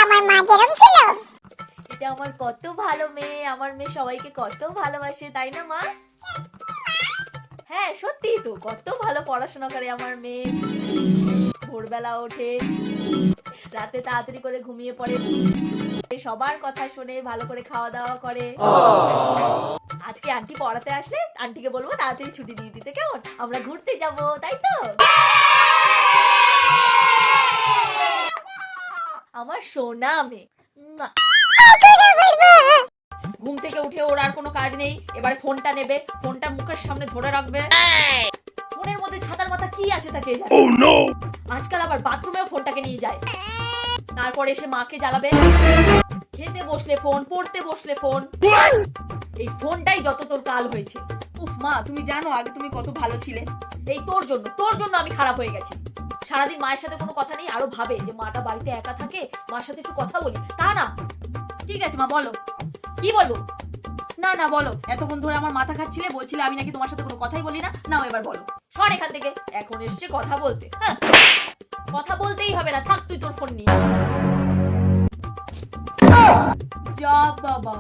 আমার মা যেরকম ছিল। এটা আমার কত ভালো মেয়ে, আমার মেয়ে সবাইকে কত ভালোবাসে, তাই না মা? হ্যাঁ সত্যি তো, কত ভালো পড়াশোনা করে আমার মেয়ে, ভোরবেলা ওঠে, রাতে তাড়াতাড়ি করে ঘুমিয়ে পড়ে, সবার কথা শুনে, ভালো করে খাওয়া দাওয়া করে। আজকে আন্টি পড়াতে আসলে আন্টিকে বলবো তাড়াতাড়ি ছুটি দিয়ে দিতে, কেমন? আমরা ঘুরতে যাব, তাই তো? আমার সোনা মেয়ে। ঘুম থেকে উঠে ওর আর কোনো কাজ নেই, এবারে ফোনটা নেবে, ফোনটা মুখের সামনে ধরে রাখবে, ফোনের মধ্যে ছাতার মাথা কি আছে তাকে জানে। আজকাল আবার বাথরুমেও ফোনটাকে নিয়ে যায়, তারপর এসে মাকে জ্বালাবে, খেতে বসলে ফোন, পড়তে বসলে ফোন, এই ফোনটাই যত তোর কাল হয়েছে। উফ মা, তুমি জানো আগে তুমি কত ভালো ছিলে, এই তোর জন্য আমি খারাপ হয়ে গেছি। সারাদিন মায়ের সাথে কোনো কথা নেই, আরো ভাবে যে মাটা বাড়িতে একা থাকে, মার সাথে একটু কথা বলি, তা না। ঠিক আছে মা, বলো কি বলবো? না না বলো, এতক্ষণ ধরে আমার মাথা খাচ্ছিলে, বলছিলে আমি নাকি তোমার সাথে কোনো কথাই বলি না, নাও এবার বলো। সর এখান থেকে, এখন এসছে কথা বলতে। হ্যাঁ, কথা বলতেই হবে না, থাক তুই তোর ফোন নিয়ে। যা বাবা।